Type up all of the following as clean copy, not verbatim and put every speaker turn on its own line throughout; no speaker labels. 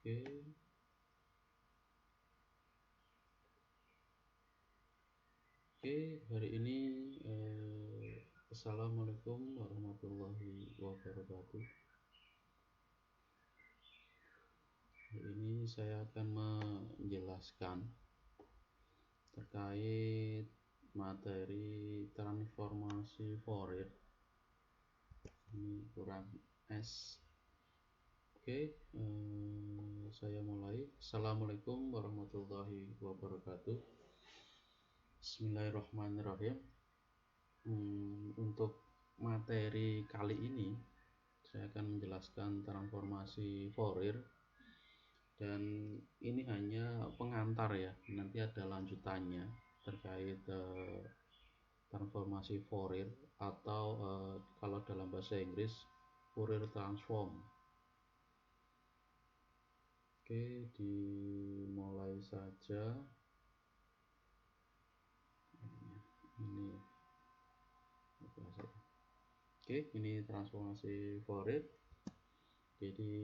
Oke, hari ini Assalamualaikum warahmatullahi wabarakatuh. Hari ini saya akan menjelaskan terkait materi transformasi Fourier. Ini kurang S. Oke, saya mulai. Assalamualaikum warahmatullahi wabarakatuh. Bismillahirrahmanirrahim. Untuk materi kali ini saya akan menjelaskan transformasi Fourier, dan ini hanya pengantar ya, nanti ada lanjutannya terkait transformasi Fourier atau kalau dalam bahasa Inggris Fourier transform. Oke, dimulai saja. Ini Oke, ini transformasi Fourier. Jadi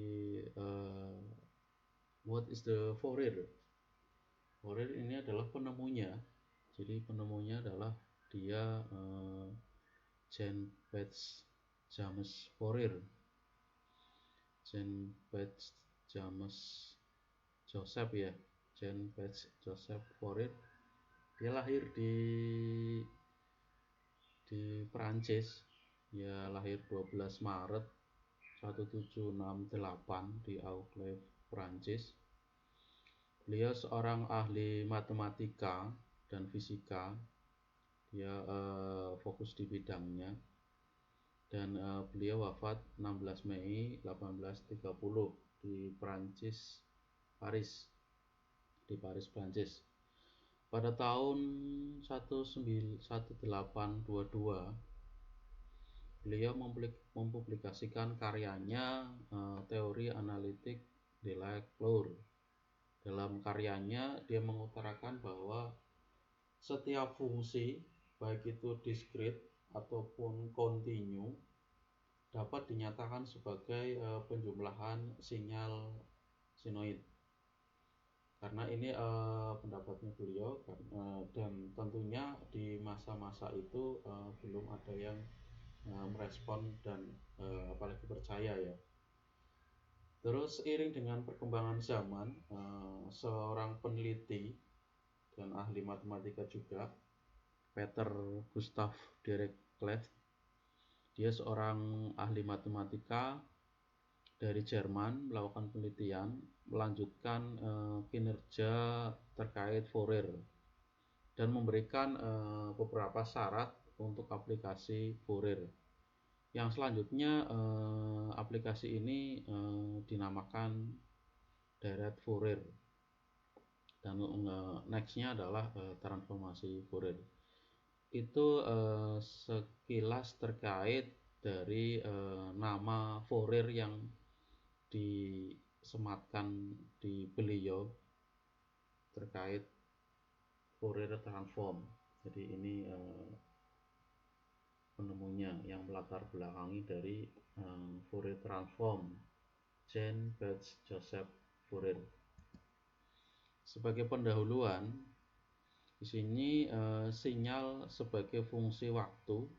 what is the Fourier? Fourier ini adalah penemunya. Jadi penemunya adalah dia Jean-Baptiste James Fourier. Jean-Baptiste James Joseph ya, Jean-Baptiste Joseph Fourier. Dia lahir di Perancis. Dia lahir 12 Maret 1768 di Auxerre, Perancis. Beliau seorang ahli matematika dan fisika. Dia fokus di bidangnya, dan beliau wafat 16 Mei 1830 di Perancis, Paris, Perancis. Pada tahun 1822 beliau mempublikasikan karyanya teori analitik de la couleur. Dalam karyanya dia mengutarakan bahwa setiap fungsi, baik itu diskrit ataupun kontinu, dapat dinyatakan sebagai penjumlahan sinyal sinoid. Karena ini pendapatnya beliau, dan tentunya di masa-masa itu belum ada yang merespon dan apalagi percaya ya. Terus seiring dengan perkembangan zaman, seorang peneliti dan ahli matematika juga, Peter Gustav Dirichlet, dia seorang ahli matematika dari Jerman, melakukan penelitian melanjutkan kinerja terkait Fourier dan memberikan beberapa syarat untuk aplikasi Fourier. Yang selanjutnya aplikasi ini dinamakan direct Fourier, dan nextnya adalah transformasi Fourier. Itu sekilas terkait dari nama Fourier yang disematkan di beliau terkait Fourier transform. Jadi ini penemunya yang melatar belakangi dari Fourier transform, Jean-Baptiste Joseph Fourier. Sebagai pendahuluan, di sini sinyal sebagai fungsi waktu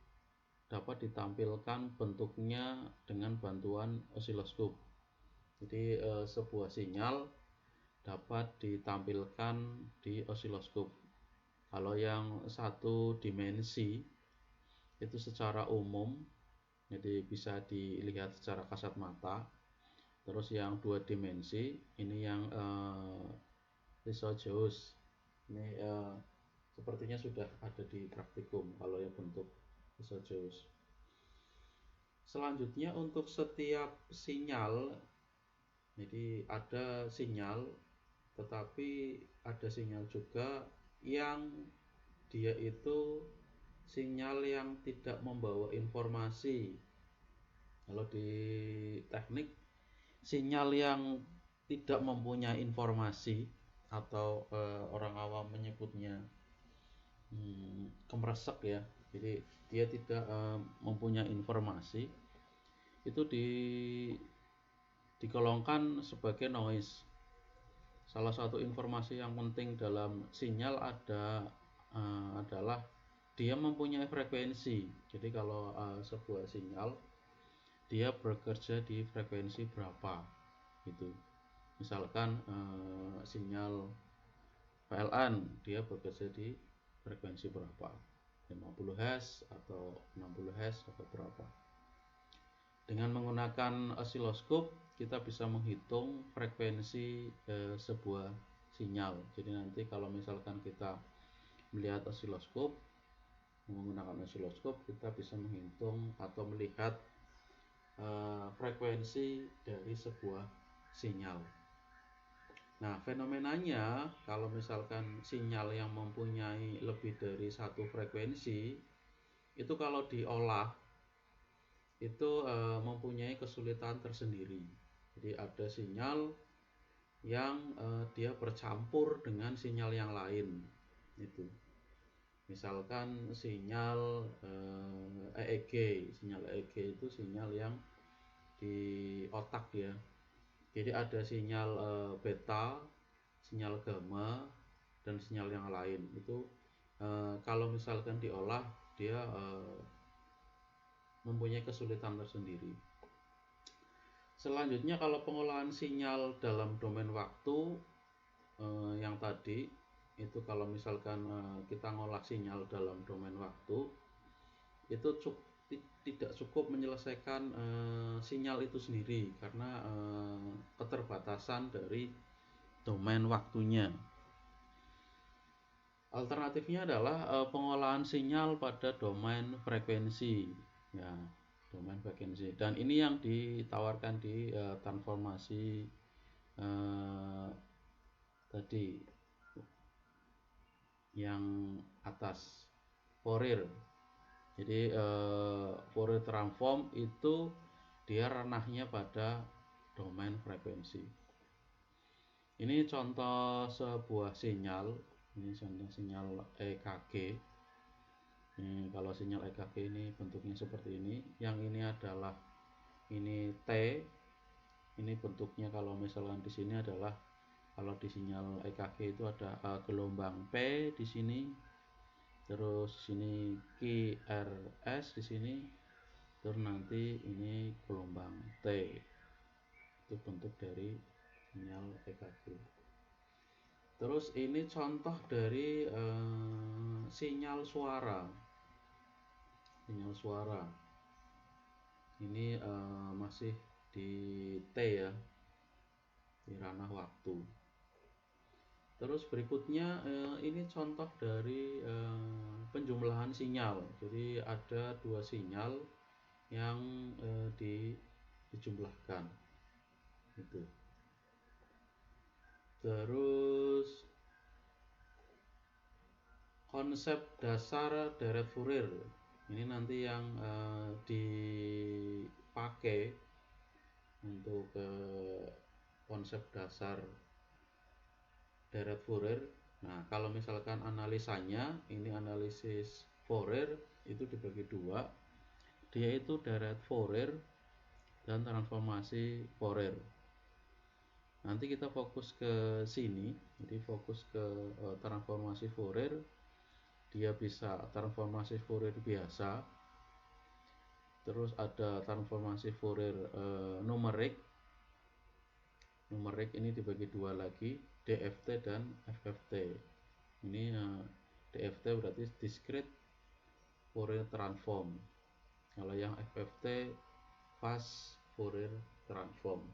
dapat ditampilkan bentuknya dengan bantuan osiloskop. Jadi sebuah sinyal dapat ditampilkan di osiloskop. Kalau yang satu dimensi itu secara umum, jadi bisa dilihat secara kasat mata. Terus yang dua dimensi ini yang Lysogeus. Ini sepertinya sudah ada di praktikum kalau yang bentuk Lysogeus. Selanjutnya untuk setiap sinyal, jadi ada sinyal, tetapi ada sinyal juga yang dia itu sinyal yang tidak membawa informasi. Kalau di teknik, sinyal yang tidak mempunyai informasi atau orang awam menyebutnya kemresek ya. Jadi dia tidak mempunyai informasi, itu digolongkan sebagai noise. salah satu informasi yang penting dalam sinyal adalah dia mempunyai frekuensi. Jadi kalau sebuah sinyal dia bekerja di frekuensi berapa gitu. Misalkan sinyal PLN dia bekerja di frekuensi berapa, 50 Hz atau 60 Hz atau berapa. Dengan menggunakan osiloskop kita bisa menghitung frekuensi sebuah sinyal. Jadi nanti kalau misalkan kita melihat osiloskop, menggunakan osiloskop kita bisa menghitung atau melihat frekuensi dari sebuah sinyal. Nah, fenomenanya kalau misalkan sinyal yang mempunyai lebih dari satu frekuensi itu kalau diolah itu mempunyai kesulitan tersendiri. Jadi ada sinyal yang dia bercampur dengan sinyal yang lain itu. Misalkan sinyal EEG. Sinyal EEG itu sinyal yang di otak ya. Jadi ada sinyal beta, sinyal gamma, dan sinyal yang lain. Itu kalau misalkan diolah dia mempunyai kesulitan tersendiri. Selanjutnya kalau pengolahan sinyal dalam domain waktu yang tadi itu kalau misalkan kita ngolah sinyal dalam domain waktu itu tidak cukup menyelesaikan sinyal itu sendiri karena keterbatasan dari domain waktunya. Alternatifnya adalah pengolahan sinyal pada domain frekuensi ya, domain frekuensi, dan ini yang ditawarkan di transformasi tadi yang atas, Fourier. Jadi Fourier transform itu dia ranahnya pada domain frekuensi. Ini contoh sebuah sinyal, ini contoh sinyal EKG. Kalau sinyal EKG ini bentuknya seperti ini. Yang ini adalah ini T. Ini bentuknya kalau misalkan di sini adalah kalau di sinyal EKG itu ada gelombang P di sini. Terus sini QRS di sini, terus nanti ini gelombang T. Itu bentuk dari sinyal EKG. Terus ini contoh dari sinyal suara. Sinyal suara. Ini masih di T ya, di ranah waktu. Terus berikutnya ini contoh dari penjumlahan sinyal. Jadi ada dua sinyal yang dijumlahkan gitu. Terus konsep dasar deret Fourier ini nanti yang dipakai untuk konsep dasar deret Fourier. Nah, kalau misalkan analisanya, ini analisis Fourier itu dibagi dua. Dia itu deret Fourier dan transformasi Fourier. Nanti kita fokus ke sini, jadi fokus ke transformasi Fourier. Dia bisa transformasi Fourier biasa. Terus ada transformasi Fourier numerik. Numerik ini dibagi dua lagi, DFT dan FFT. Ini DFT berarti discrete Fourier transform. Kalau yang FFT fast Fourier transform.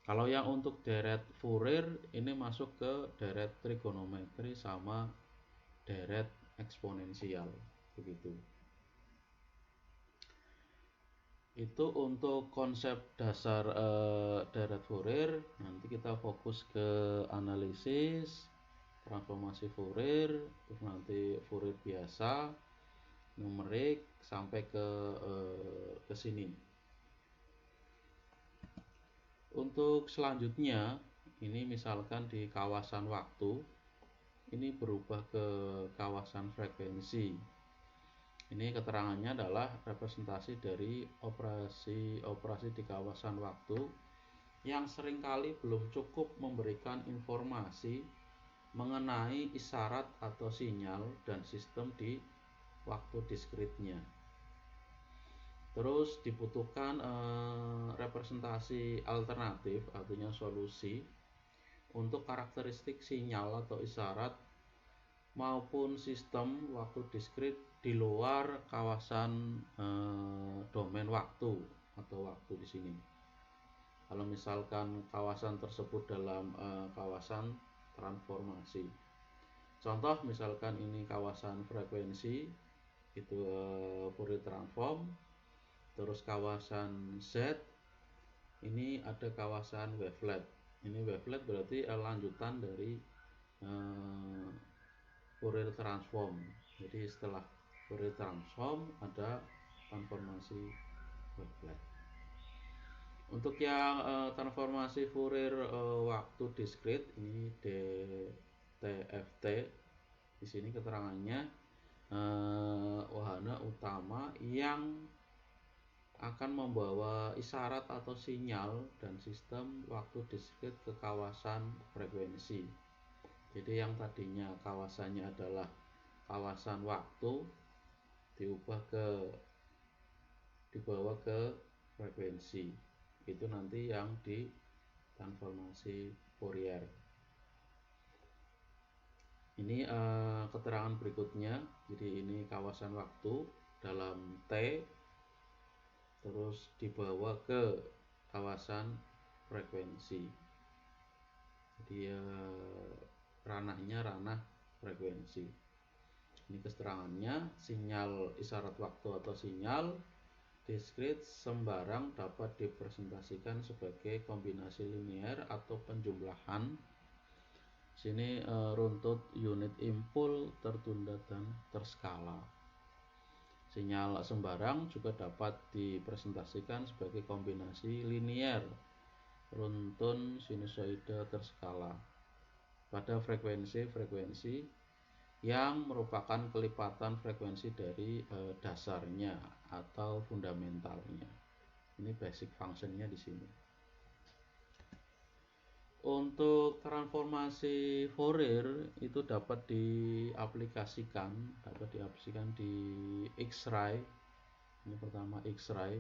Kalau yang untuk deret Fourier ini masuk ke deret trigonometri sama deret eksponensial begitu. Itu untuk konsep dasar deret Fourier. Nanti kita fokus ke analisis transformasi Fourier, terus nanti Fourier biasa, numerik sampai ke sini. Untuk selanjutnya ini misalkan di kawasan waktu ini berubah ke kawasan frekuensi. Ini keterangannya adalah representasi dari operasi di kawasan waktu yang seringkali belum cukup memberikan informasi mengenai isyarat atau sinyal dan sistem di waktu diskritnya. Terus dibutuhkan representasi alternatif, artinya solusi untuk karakteristik sinyal atau isyarat maupun sistem waktu diskrit di luar kawasan domain waktu atau waktu di sini. Kalau misalkan kawasan tersebut dalam kawasan transformasi. Contoh misalkan ini kawasan frekuensi, itu Fourier transform. Terus kawasan Z, ini ada kawasan wavelet. Ini wavelet berarti lanjutan dari Fourier transform. Jadi setelah Fourier transform ada transformasi wavelet. Untuk yang transformasi Fourier waktu diskrit, ini DTFT. Di sini keterangannya wahana utama yang akan membawa isyarat atau sinyal dan sistem waktu diskrit ke kawasan frekuensi. Jadi yang tadinya kawasannya adalah kawasan waktu dibawa ke frekuensi. Itu nanti yang di transformasi Fourier. Ini keterangan berikutnya. Jadi ini kawasan waktu dalam T, terus dibawa ke kawasan frekuensi. Jadi ranahnya ranah frekuensi. Ini keterangannya, sinyal isyarat waktu atau sinyal diskrit sembarang dapat dipresentasikan sebagai kombinasi linear atau penjumlahan. Sini runtut unit impul tertunda dan terskala. Sinyal sembarang juga dapat dipresentasikan sebagai kombinasi linear runtun sinusoida terskala pada frekuensi yang merupakan kelipatan frekuensi dari dasarnya atau fundamentalnya. Ini basic functionnya di sini. Untuk transformasi Fourier itu dapat diaplikasikan di X-ray. Ini pertama X-ray,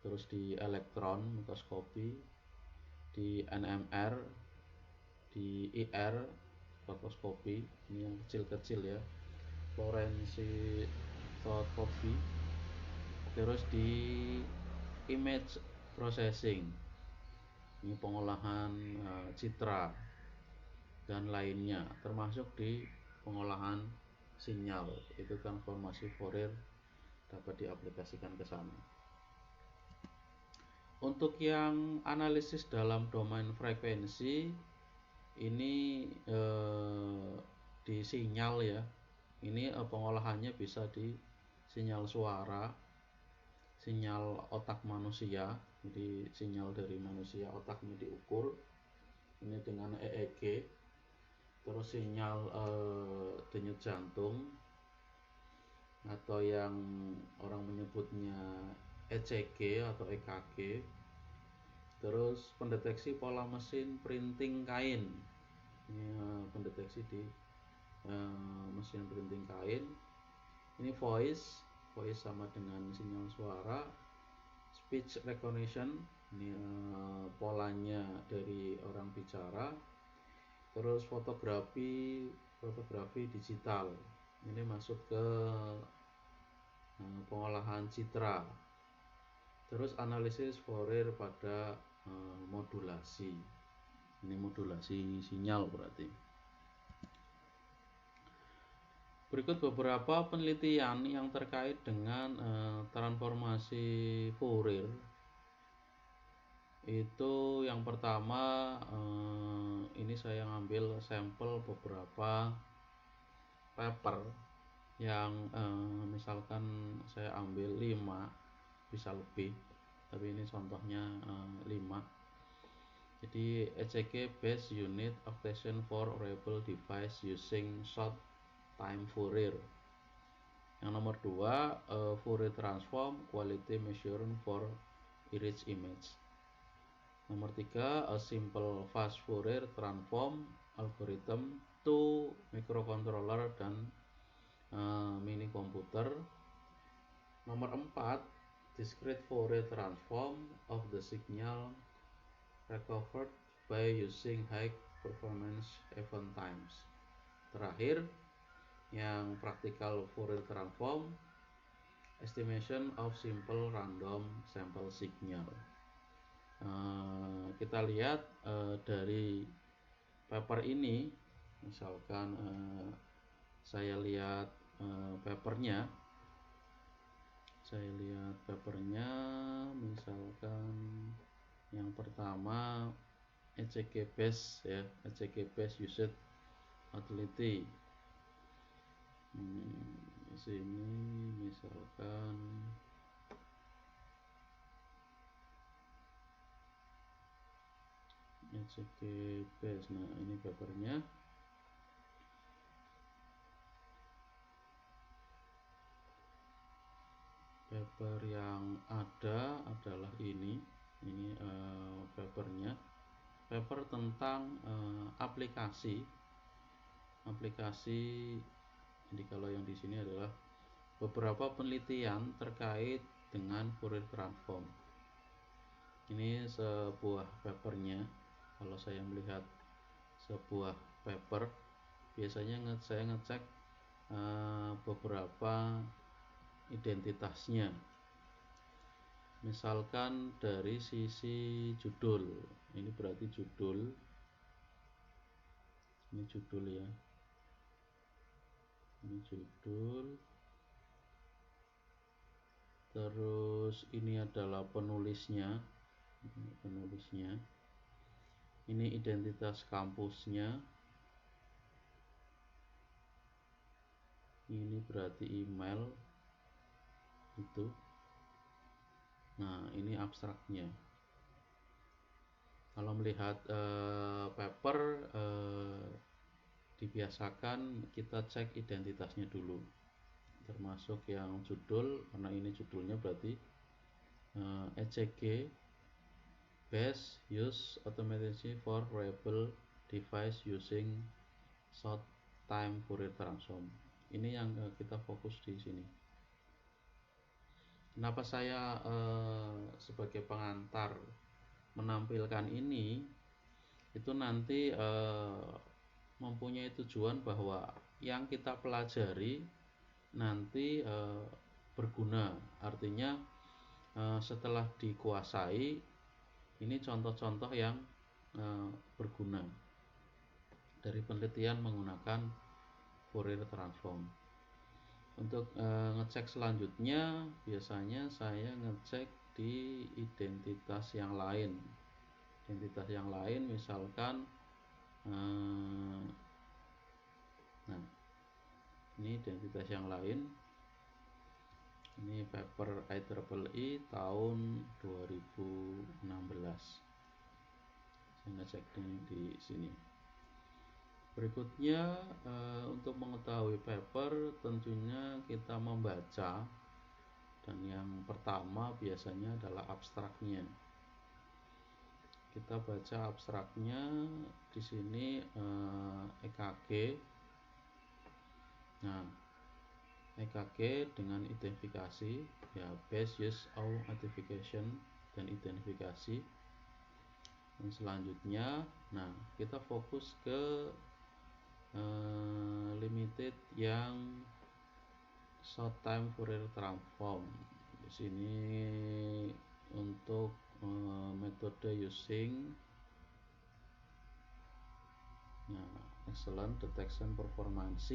terus di elektron mikroskopi, di NMR, di IR spektroskopi, ini yang kecil-kecil ya, fluorescence, terus di image processing, ini pengolahan citra dan lainnya, termasuk di pengolahan sinyal. Itu transformasi Fourier dapat diaplikasikan ke sana. Untuk yang analisis dalam domain frekuensi, ini di sinyal ya. Ini pengolahannya bisa di sinyal suara, sinyal otak manusia. Jadi sinyal dari manusia, otaknya diukur ini dengan EEG. Terus sinyal denyut jantung atau yang orang menyebutnya ECG atau EKG. Terus pendeteksi pola mesin printing kain. Ini pendeteksi di mesin printing kain. Ini voice sama dengan sinyal suara. Speech recognition, ini polanya dari orang bicara. Terus fotografi digital, ini masuk ke pengolahan citra. Terus analisis Fourier pada modulasi, ini modulasi sinyal berarti. Berikut beberapa penelitian yang terkait dengan transformasi Fourier. Itu yang pertama, ini saya ngambil sampel beberapa paper yang misalkan saya ambil 5, bisa lebih, tapi ini contohnya 5. Jadi ECG based unit of octation for wearable device using short time Fourier. Yang nomor 2, Fourier transform quality measuring for image. Nomor 3, a simple fast Fourier transform algorithm to microcontroller dan mini komputer. Nomor 4, discrete Fourier transform of the signal recovered by using high performance event times. Terakhir, yang practical Fourier transform, estimation of simple random sample signal. Kita lihat dari paper ini, misalkan saya lihat papernya, misalkan yang pertama ECG base ya, ECG base usage utility. Di sini misalkan ECG base. Nah, ini papernya. Paper yang ada adalah ini papernya. Paper tentang aplikasi. Jadi kalau yang di sini adalah beberapa penelitian terkait dengan Fourier transform. Ini sebuah papernya. Kalau saya melihat sebuah paper, biasanya saya ngecek beberapa identitasnya. Misalkan dari sisi judul, ini berarti judul, ini judul ya, ini judul. Terus ini adalah penulisnya, ini identitas kampusnya, ini berarti email itu. Nah, ini abstraknya. Kalau melihat paper, dibiasakan kita cek identitasnya dulu, termasuk yang judul, karena ini judulnya berarti ECG base use automatically for reliable device using short time Fourier transform. Ini yang kita fokus di sini. Kenapa saya sebagai pengantar menampilkan ini? Itu nanti mempunyai tujuan bahwa yang kita pelajari nanti berguna. Artinya setelah dikuasai, ini contoh-contoh yang berguna dari penelitian menggunakan Fourier transform. Untuk ngecek selanjutnya, biasanya saya ngecek di identitas yang lain. Misalkan nah, ini identitas yang lain. Ini paper IEEE tahun 2016. Saya ngecek di sini. Berikutnya, untuk mengetahui paper tentunya kita membaca, dan yang pertama biasanya adalah abstraknya. Kita baca abstraknya di sini, EKG. Nah, EKG dengan identifikasi ya, base use of identification dan identifikasi. Dan selanjutnya, nah kita fokus ke limited yang short time Fourier transform. Di sini untuk metode using excellent detection performance,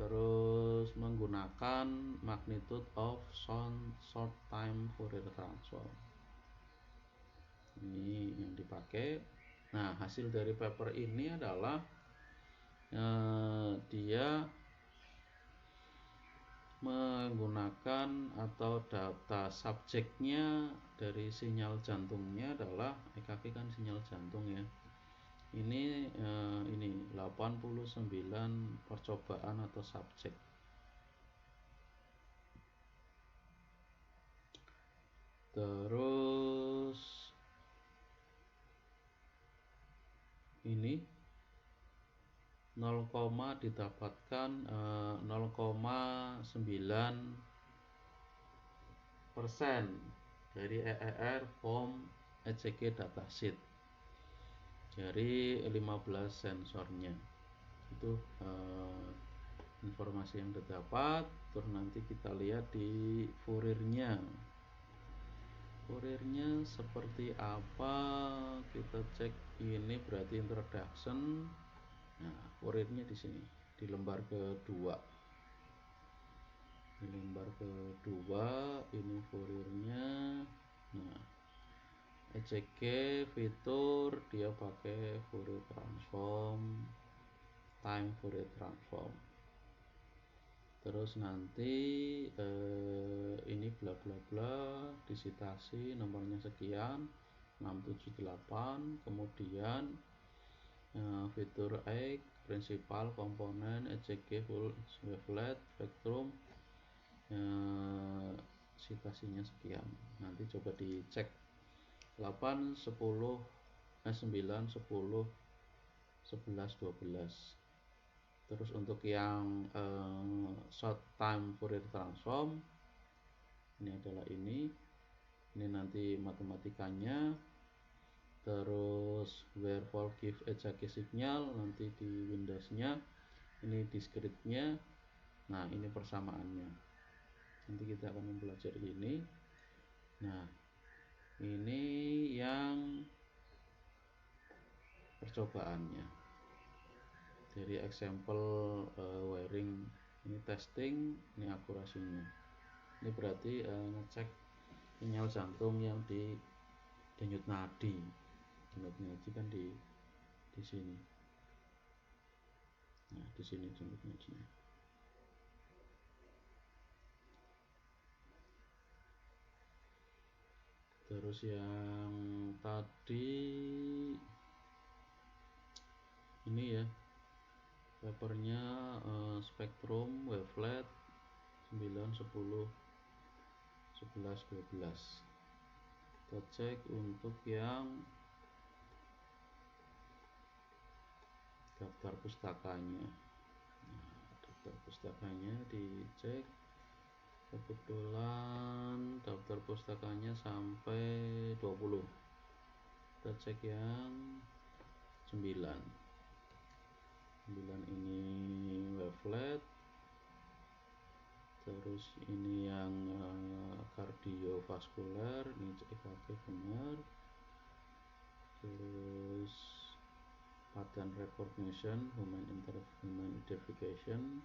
terus menggunakan magnitude of short time Fourier transform. Ini yang dipakai. Nah, hasil dari paper ini adalah dia menggunakan atau data subjeknya dari sinyal jantungnya adalah EKG kan sinyal jantung ya. Ini 89 percobaan atau subjek. Terus didapatkan 0,9% dari EER form ECG datasheet dari 15 sensornya. Itu informasi yang didapat. Terus nanti kita lihat di Fourier-nya seperti apa. Kita cek, ini berarti introduction. Nah, Fourier-nya di sini di lembar kedua. Ini Fourier-nya. Nah, ECG fitur dia pakai Fourier transform, time Fourier transform. Terus nanti ini bla bla bla, disitasi nomornya sekian 678. Kemudian fitur X, prinsipal, komponen, ECG, full wavelet, spektrum, sitasinya sekian. Nanti coba dicek 8, 10, 9, 10, 11, 12. Terus untuk yang short time Fourier transform, ini adalah ini nanti matematikanya. Terus where for give ECG signal nanti di Windows-nya, ini discrete-nya. Nah, ini persamaannya. Nanti kita akan mempelajari ini. Nah, ini yang percobaannya dari example wiring. Ini testing, ini akurasinya. Ini berarti ngecek sinyal jantung yang di denyut nadi. Denyut nadi kan di sini. Nah, di sini denyut nadinya. Terus yang tadi ini ya, papernya spektrum, wavelet 9, 10, 11, 12. Kita cek untuk yang daftar pustakanya. Nah, daftar pustakanya dicek. Kebetulan daftar pustakanya sampai 20. Kita cek yang 9 ini wavelet. Terus ini yang kardiovaskuler, ini EKG benar. Terus pattern recognition, human identification,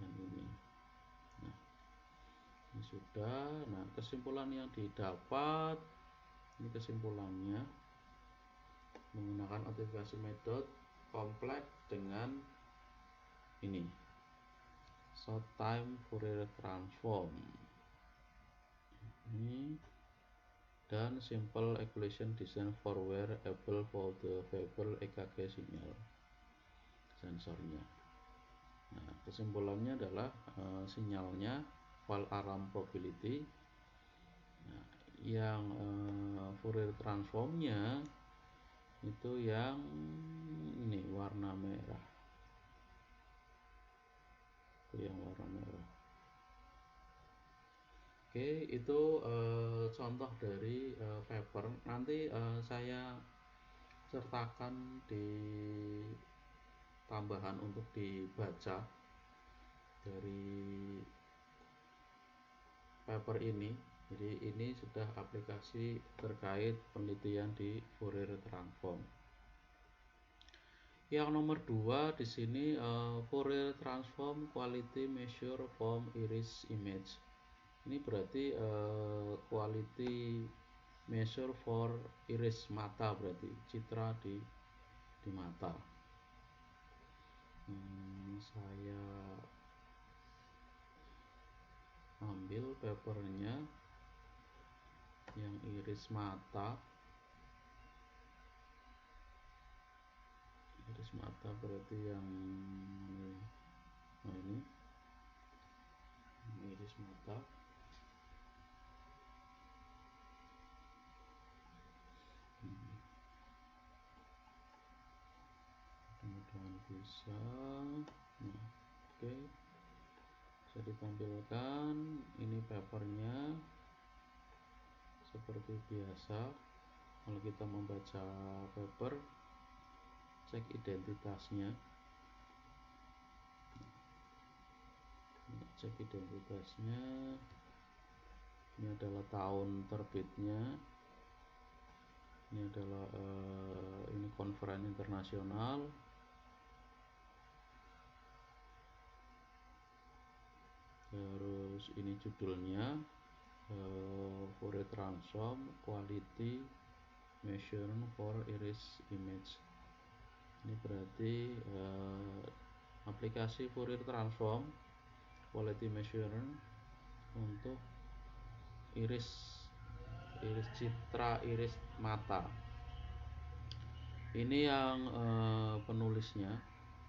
dan ini. Nah, ini sudah. Nah, kesimpulan yang didapat, ini kesimpulannya menggunakan notifikasi method kompleks dengan ini short time Fourier transform ini, dan simple equation design for where able for the variable EKG signal sensornya. Nah, kesimpulannya adalah sinyalnya fault alarm probability. Nah, yang Fourier transformnya itu yang ini warna merah. Itu yang warna merah. Oke, itu contoh dari paper. Nanti saya sertakan di tambahan untuk dibaca dari paper ini. Jadi ini sudah aplikasi terkait penelitian di Fourier transform. Yang nomor 2 di sini Fourier transform quality measure from iris image. Ini berarti quality measure for iris mata, berarti citra di mata. Saya ambil papernya yang iris mata. Iris mata berarti yang ini iris mata. Mudah-mudahan bisa. Nah, oke, bisa ditampilkan. Ini papernya seperti biasa. Kalau kita membaca paper, cek identitasnya. Cek identitasnya. Ini adalah tahun terbitnya. Ini adalah ini conference internasional. Terus ini judulnya Fourier Transform Quality Measurement for Iris Image. Ini berarti aplikasi Fourier Transform Quality Measurement untuk iris citra iris mata. Ini yang penulisnya.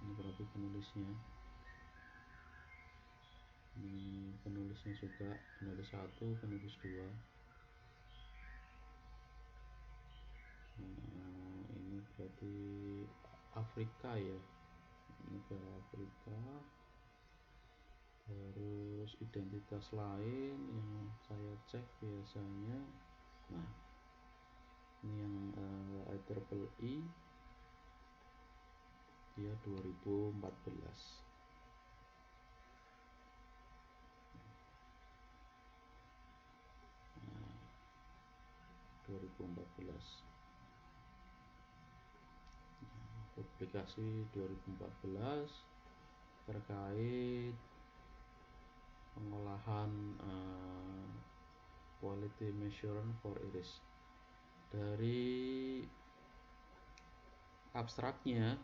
Ini berarti penulisnya. Ini penulisnya juga, penulis 1, penulis 2. Ini berarti Afrika ya, negara Afrika. Terus identitas lain yang saya cek biasanya, nah ini yang IEEE, dia 2014. 2014, publikasi 2014 terkait pengolahan quality measurement for iris. Dari abstraknya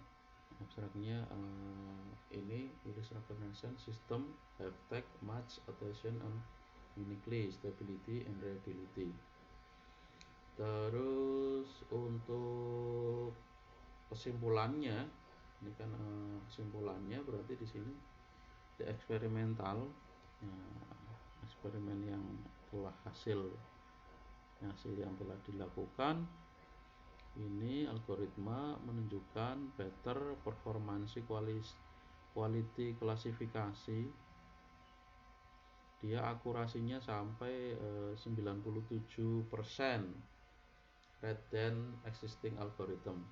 ini iris recognition system have take much attention on uniquely, stability, and reliability. Terus untuk kesimpulannya, ini kan kesimpulannya berarti di sini di eksperimental, eksperimen yang telah hasil yang telah dilakukan, ini algoritma menunjukkan better performance quality klasifikasi. Dia akurasinya sampai 97% rather than existing algorithm.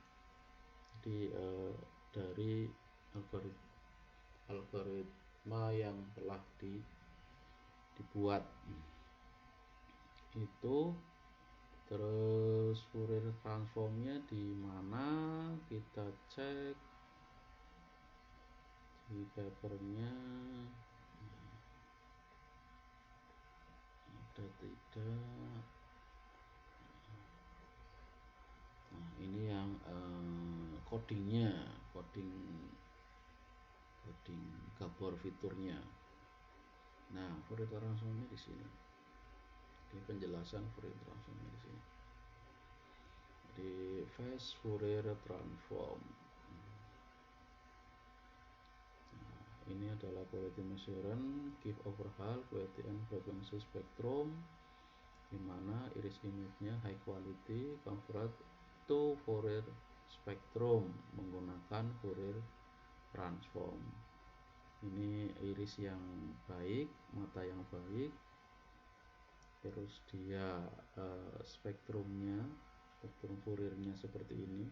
Jadi dari algoritma yang telah dibuat itu. Terus Fourier transformnya di mana, kita cek di papernya ada tidak. Nah, ini yang coding Gabor fiturnya. Nah, Fourier transformnya di sini. Ini penjelasan Fourier transformnya di sini. Di fast Fourier transform. Nah, ini adalah quality measurement, give overhaul, quality and frequency spectrum, di mana iris image-nya high quality convert to Fourier spectrum menggunakan Fourier transform. Ini iris yang baik, mata yang baik. Terus dia spektrum Fourier-nya seperti ini.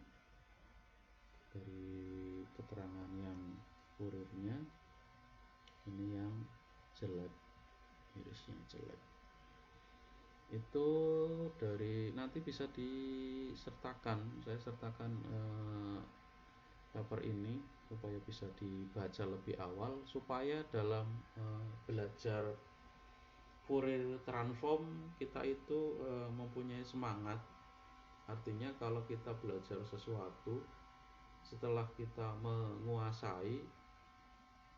Dari keterangan yang Fourier-nya, ini yang jelek, irisnya jelek. Itu dari nanti bisa disertakan, saya sertakan paper ini supaya bisa dibaca lebih awal, supaya dalam belajar Fourier transform kita itu mempunyai semangat. Artinya kalau kita belajar sesuatu, setelah kita menguasai,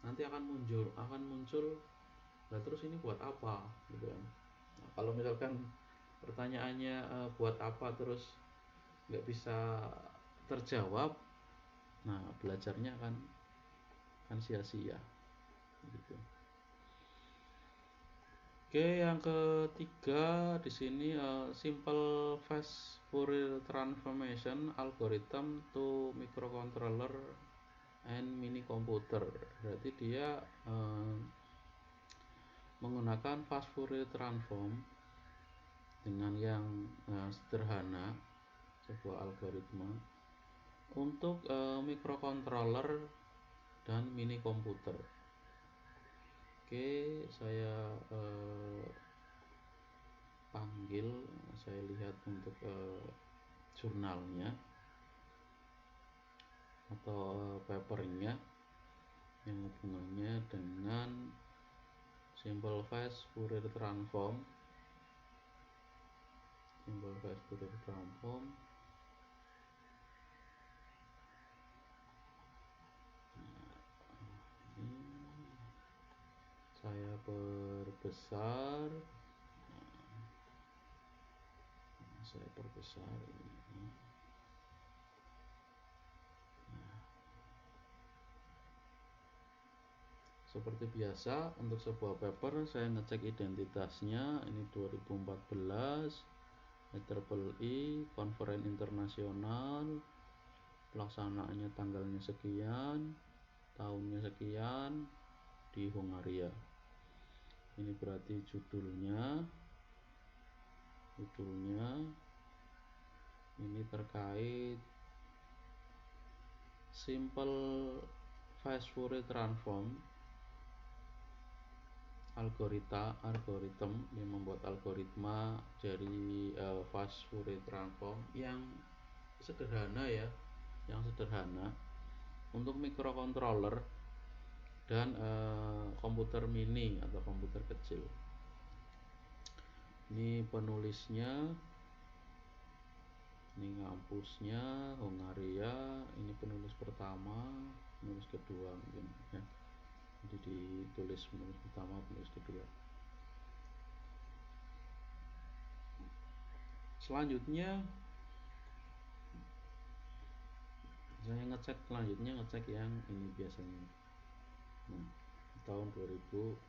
nanti akan muncul nah terus ini buat apa gitu kan. Nah, kalau misalkan pertanyaannya buat apa terus nggak bisa terjawab, nah belajarnya kan sia-sia gitu. Oke, yang ketiga di sini simple fast Fourier transformation algorithm to microcontroller and mini computer. Berarti dia menggunakan fast Fourier transform dengan yang sederhana, sebuah algoritma untuk microcontroller dan mini komputer. Oke, saya panggil, saya lihat untuk jurnalnya atau papernya yang hubungannya dengan simple fast Fourier transform. Simple fast Fourier transform. Saya perbesar, ini. Seperti biasa untuk sebuah paper saya ngecek identitasnya, ini 2014 IEEE Conference Internasional, pelaksanaannya tanggalnya sekian, tahunnya sekian, di Hongaria. Ini berarti judulnya ini terkait simple fast Fourier transform, algoritma yang membuat algoritma dari fast Fourier transform yang sederhana ya, untuk microcontroller dan komputer mini atau komputer kecil. Ini penulisnya, ini ngampusnya Hongaria, ini penulis pertama, penulis kedua mungkin ya. Jadi ditulis penulis pertama, penulis kedua. Selanjutnya saya ngecek yang ini biasanya. Tahun 2014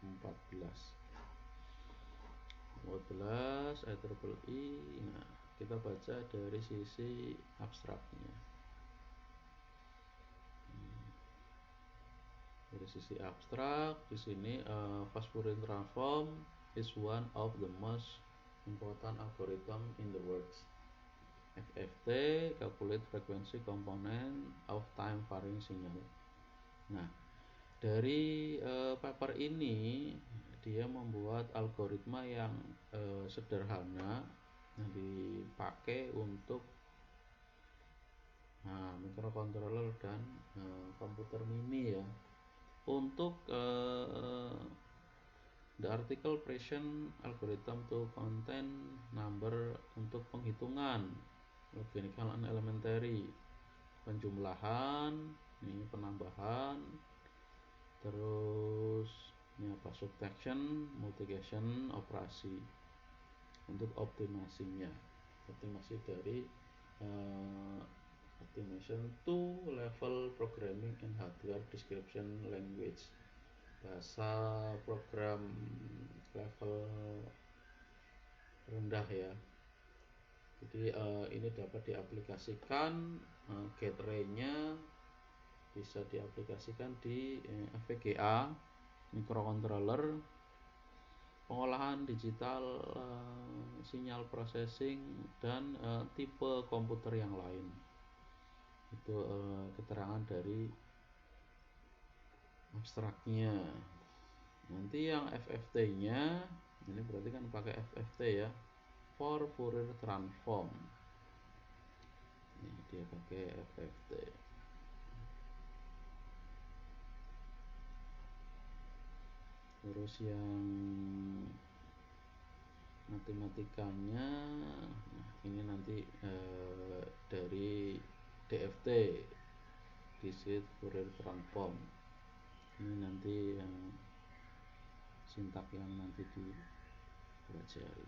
IEEE. Nah, kita baca dari sisi abstraknya. Dari sisi abstrak di sini fast Fourier transform is one of the most important algorithm in the world. FFT, calculate frequency component of time varying signal. Nah, dari paper ini dia membuat algoritma yang sederhana yang dipakai untuk microcontroller dan komputer mini ya. Untuk the article present algorithm to contain number untuk penghitungan mechanical and elementary, penjumlahan, ini penambahan, terus ini apa, subtraction, multiplication, operasi untuk optimasi dari optimization to level programming and hardware description language, bahasa program level rendah ya. Jadi ini dapat diaplikasikan, gate array-nya bisa diaplikasikan di FPGA, microcontroller, pengolahan digital, sinyal processing, dan tipe komputer yang lain. Itu keterangan dari abstraknya. Nanti yang FFT-nya ini berarti kan pakai FFT ya, for Fourier transform. Ini dia pakai FFT. Terus yang matematikanya, nah ini nanti dari DFT, discrete Fourier transform. Ini nanti yang sintak yang nanti dipelajari,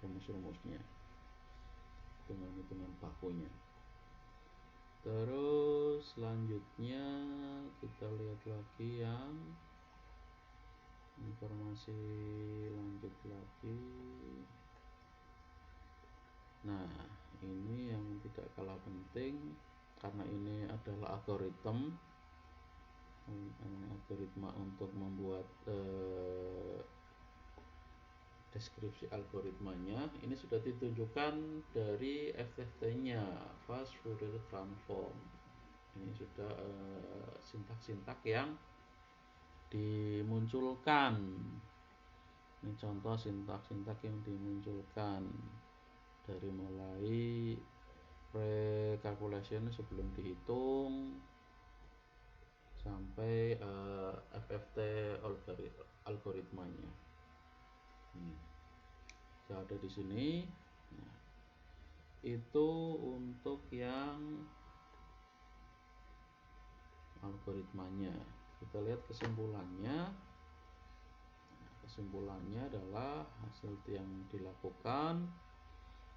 rumus-rumusnya, hitungan-hitungan bakunya. Terus selanjutnya kita lihat lagi yang informasi lanjut lagi. Nah, ini yang tidak kalah penting karena ini adalah algoritma. algoritma untuk membuat deskripsi algoritmanya. Ini sudah ditunjukkan dari FFT-nya, Fast Fourier Transform. Ini sudah sintak-sintak yang dimunculkan. Ini contoh sintak-sintak yang dimunculkan dari mulai pre-calculation sebelum dihitung sampai FFT algoritmanya. Sudah ada di sini. Nah, itu untuk yang algoritmanya. Kita lihat kesimpulannya. Kesimpulannya adalah hasil yang dilakukan,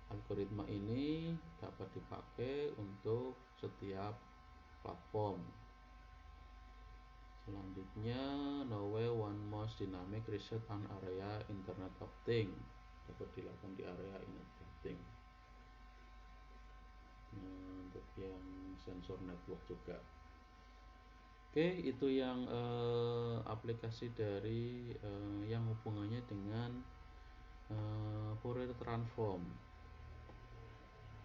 algoritma ini dapat dipakai untuk setiap platform. Selanjutnya, Nowe one most dynamic research on area Internet of Things, dapat dilakukan di area Internet of Things. Untuk yang sensor network juga. Oke, itu yang aplikasi dari yang hubungannya dengan Fourier transform.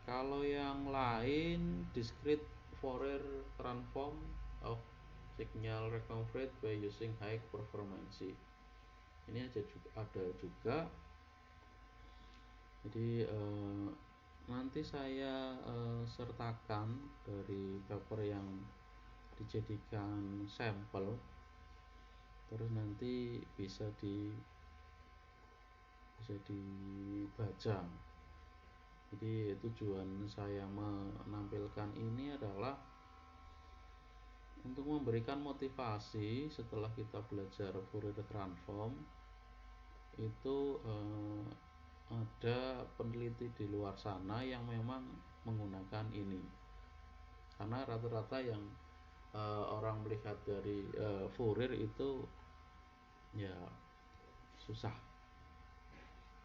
Kalau yang lain, discrete Fourier transform of signal reconfigured by using high performance. Ini ada juga. Jadi nanti saya sertakan dari paper yang dijadikan sampel, terus nanti bisa dibaca. Jadi tujuan saya menampilkan ini adalah untuk memberikan motivasi setelah kita belajar Fourier transform. Itu ada peneliti di luar sana yang memang menggunakan ini, karena rata-rata yang orang melihat dari Fourier itu ya susah.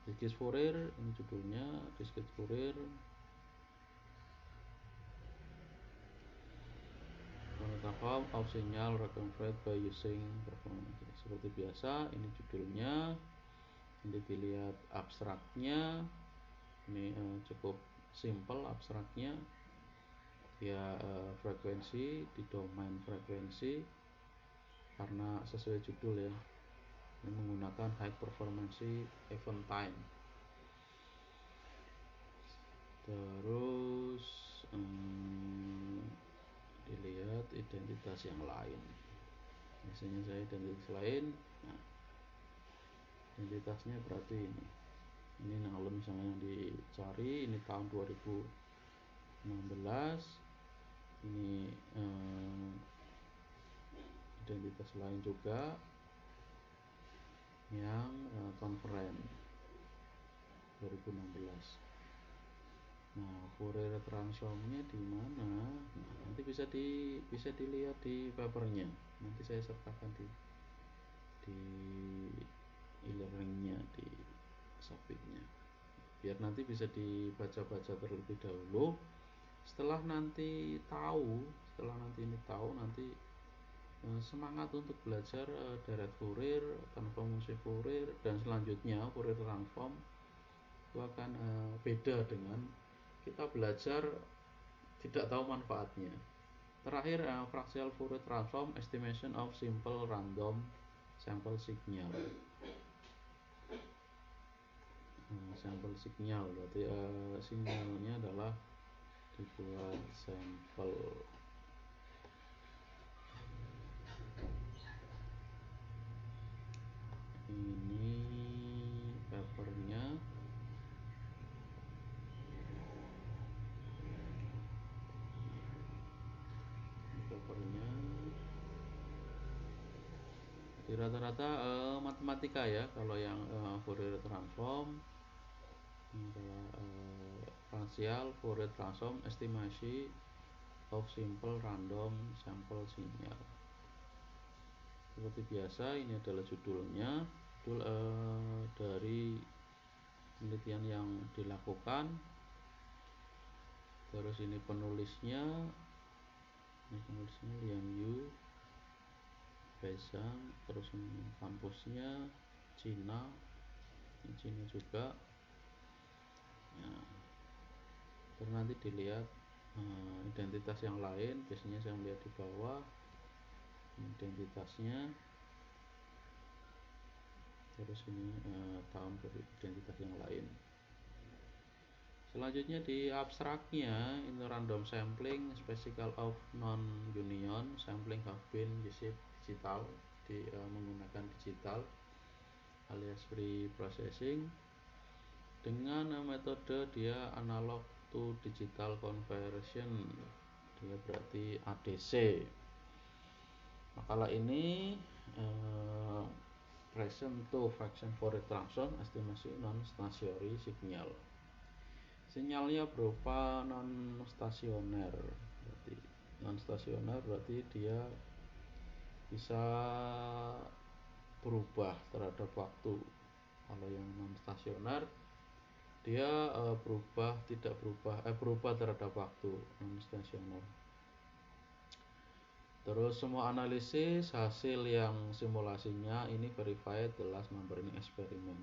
Discrete Fourier, ini judulnya Discrete Fourier transform of signal reconfigured by using performance. Seperti biasa, ini judulnya. Nanti dilihat abstraknya. Ini cukup simple abstraknya. Ya frekuensi di domain frekuensi, karena sesuai judul ya, ini menggunakan high performance event time. Terus dilihat identitas yang lain. Biasanya saya identitas lain. Nah, identitasnya berarti ini kalau misalnya yang dicari ini tahun 2016. Ini identitas lain juga yang conference 2016. Nah, Fourier transformnya di mana? Nah, nanti bisa dilihat di papernya. Nanti saya sertakan di e-learningnya, di submitnya, biar nanti bisa dibaca-baca terlebih dahulu. Setelah nanti ini tahu, nanti semangat untuk belajar direct Fourier, transformasi Fourier, dan selanjutnya Fourier transform itu akan beda dengan kita belajar tidak tahu manfaatnya. Terakhir, fractional Fourier transform estimation of simple random sample signal. Sampel signal berarti sinyalnya adalah dibuat sampel. Ini papernya. Di rata-rata matematika ya kalau yang Fourier transform. Ini adalah partial Fourier transform estimasi of simple random sample signal. Seperti biasa, ini adalah judulnya, judul dari penelitian yang dilakukan. Terus ini penulisnya Liang Yu. Kaisang, terus ini kampusnya Cina, ini Cina juga ya. Terus nanti dilihat identitas yang lain, biasanya saya melihat di bawah identitasnya, terus ini tahun identitas yang lain. Selanjutnya di abstraknya, ini random sampling, special of non-union, sampling have been used digital, menggunakan digital alias free processing. Dengan metode dia analog to digital conversion, dia berarti ADC. Makalah ini present to function Fourier transform estimasi non stationary signal. Sinyalnya berupa non stasioner. Berarti non stasioner berarti dia bisa berubah terhadap waktu. Kalau yang non stasioner dia berubah terhadap waktu, non stasioner. Terus semua analisis hasil yang simulasinya ini verified the last number in eksperimen.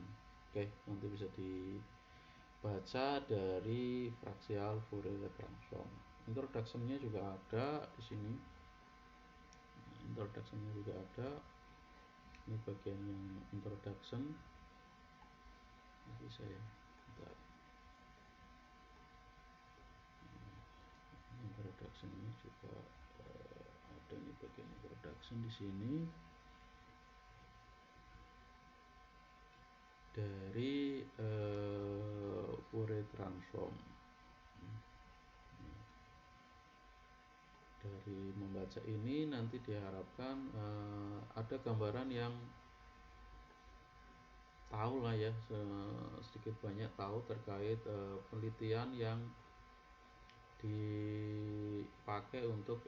Oke, nanti bisa dibaca dari fraksial Fourier transform. Introduction-nya juga ada di sini. Introduction-nya juga ada. Ini bagian yang introduction. Nanti saya introduction-nya juga ada, nih bagian introduction di sini dari Fourier transform. Dari membaca ini nanti diharapkan ada gambaran yang tahu lah ya, sedikit banyak tahu terkait penelitian yang dipakai untuk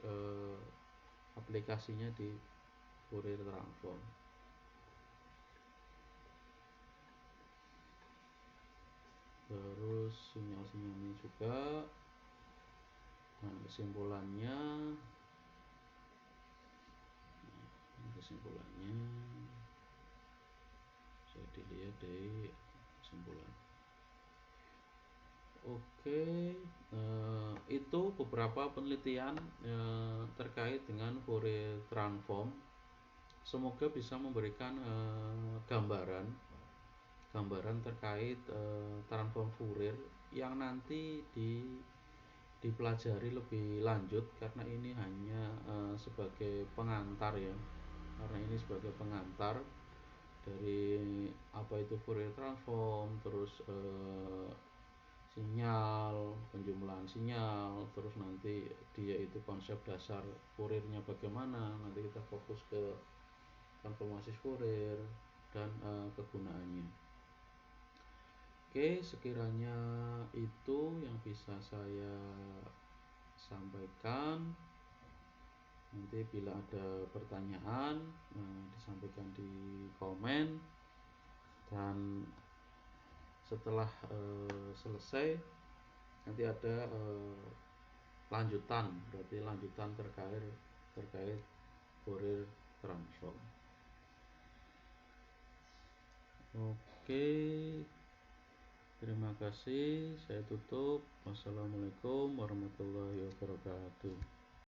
aplikasinya di Fourier transform. Terus sinyal-sinyalnya juga, kesimpulannya saya dilihat dari kesimpulan. Oke, itu beberapa penelitian terkait dengan Fourier transform. Semoga bisa memberikan gambaran terkait transform Fourier yang nanti dipelajari lebih lanjut, karena ini hanya sebagai pengantar ya. Karena ini sebagai pengantar dari apa itu Fourier transform, terus sinyal, penjumlahan sinyal, terus nanti dia itu konsep dasar Fouriernya bagaimana, nanti kita fokus ke transformasi Fourier dan kegunaannya. Oke, sekiranya itu yang bisa saya sampaikan. Nanti bila ada pertanyaan disampaikan di komen, dan setelah selesai nanti ada lanjutan, berarti lanjutan terkait Fourier transform. Oke, terima kasih, saya tutup. Wassalamualaikum warahmatullahi wabarakatuh.